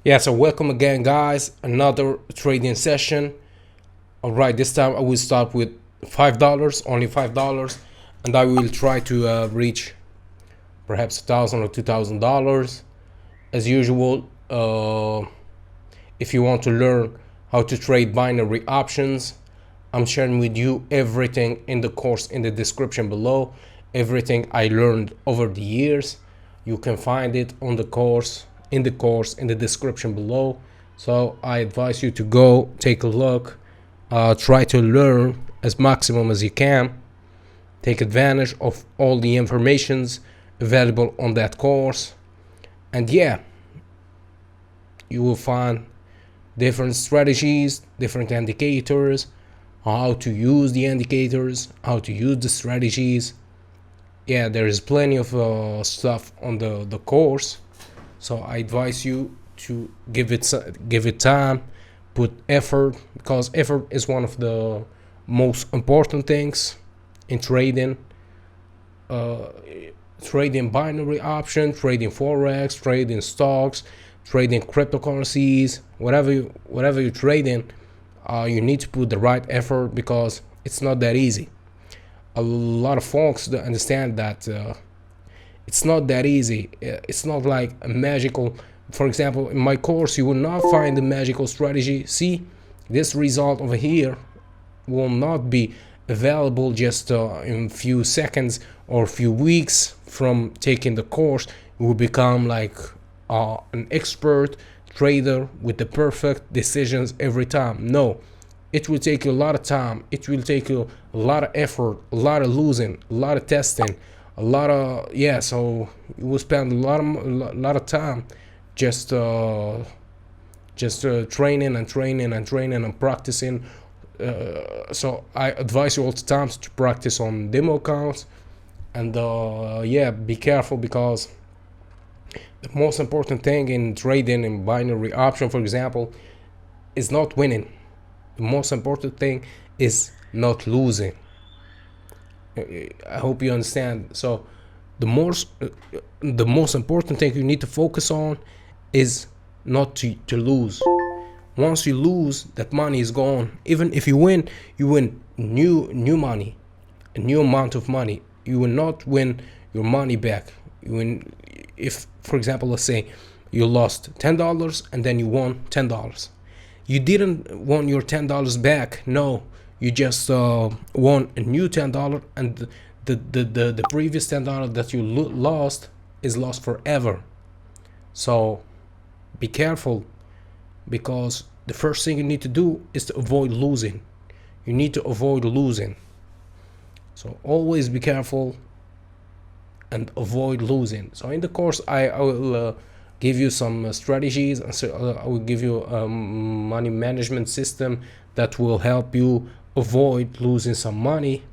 Yeah, so welcome again, guys. Another trading session. All right, this time I will start with $5, only $5, and I will try to reach perhaps $1,000 or $2,000 as usual. If you want to learn how to trade binary options, I'm sharing with you everything in the course in the description below. Everything I learned over the years, you can find it on the course in the description below. So I advise you to go take a look, try to learn as maximum as you can, take advantage of all the informations available on that course, and yeah, you will find different strategies, different indicators, how to use the indicators, how to use the strategies. Yeah, there is plenty of stuff on the course, so I advise you to give it time, put effort, because effort is one of the most important things in trading. Trading binary options, trading forex, trading stocks, trading cryptocurrencies, whatever you're trading, you need to put the right effort because it's not that easy. A lot of folks don't understand that it's not that easy. It's not like a magical. For example, in my course, you will not find the magical strategy. See, this result over here will not be available just in few seconds or few weeks from taking the course. You will become like an expert trader with the perfect decisions every time. No, it will take you a lot of time. It will take you a lot of effort, a lot of losing, a lot of testing, a lot of so you will spend a lot of time just training and practicing. So I advise you all the times to practice on demo accounts, and be careful, because the most important thing in trading in binary option, for example, is not winning. The most important thing is not losing. I hope you understand. So the most important thing you need to focus on is not to lose. Once you lose, that money is gone. Even if you win new money, a new amount of money. You will not win your money back. You win if, for example, let's say you lost $10 and then you won $10. You didn't want your $10 back. No, you just won a new $10, and the previous $10 that you lost is lost forever. So be careful, because the first thing you need to do is to avoid losing. You need to avoid losing. So always be careful and avoid losing. So in the course, I will give you some strategies, and so I will give you a money management system that will help you avoid losing some money.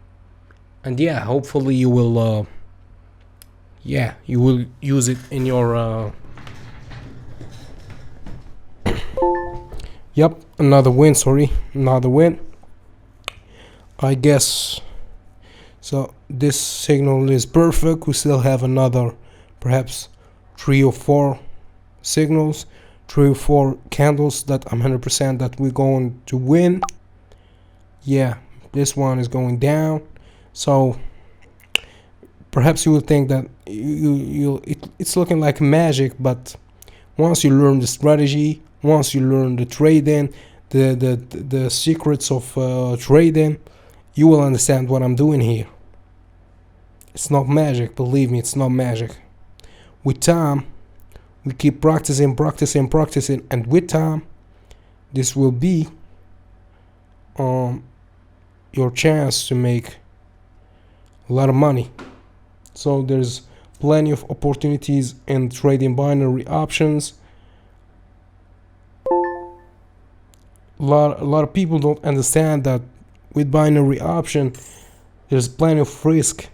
And yeah, hopefully you will use it in your yep, another win, I guess. So this signal is perfect. We still have another perhaps 3 or 4 signals, 3 or 4 candles that I'm 100% that we're going to win. Yeah, this one is going down. So perhaps you will think that it's looking like magic, but once you learn the strategy, once you learn the trading, the secrets of trading, you will understand what I'm doing here. It's not magic, believe me, it's not magic. With time, we keep practicing, and with time, this will be your chance to make a lot of money. So there's plenty of opportunities in trading binary options. A lot of people don't understand that with binary option there's plenty of risk,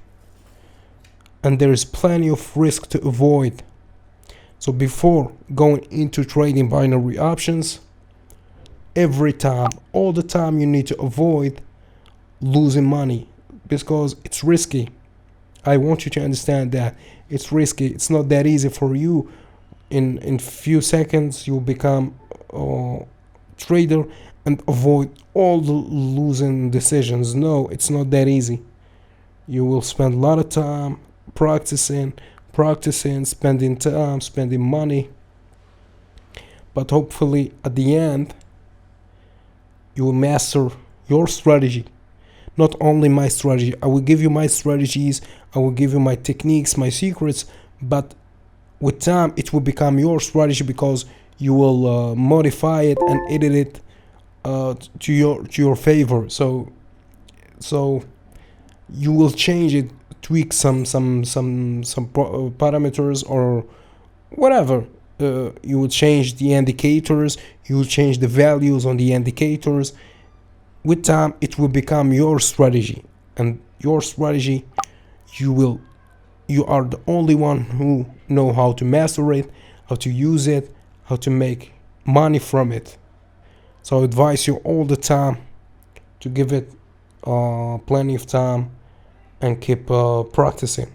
and there is plenty of risk to avoid. So before going into trading binary options, every time, all the time, you need to avoid losing money, because it's risky. I want you to understand that it's risky. It's not that easy for you in few seconds you'll become a trader and avoid all the losing decisions. No, it's not that easy. You will spend a lot of time practicing, spending time, spending money, but hopefully at the end you will master your strategy. Not only my strategy, I will give you my strategies, I will give you my techniques, my secrets, but with time it will become your strategy because you will modify it and edit it to your favor. So you will change it, tweak some parameters or whatever. You will change the indicators, you will change the values on the indicators. With time it will become your strategy, and your strategy, you are the only one who know how to master it, how to use it, how to make money from it. So I advise you all the time to give it plenty of time and keep practicing.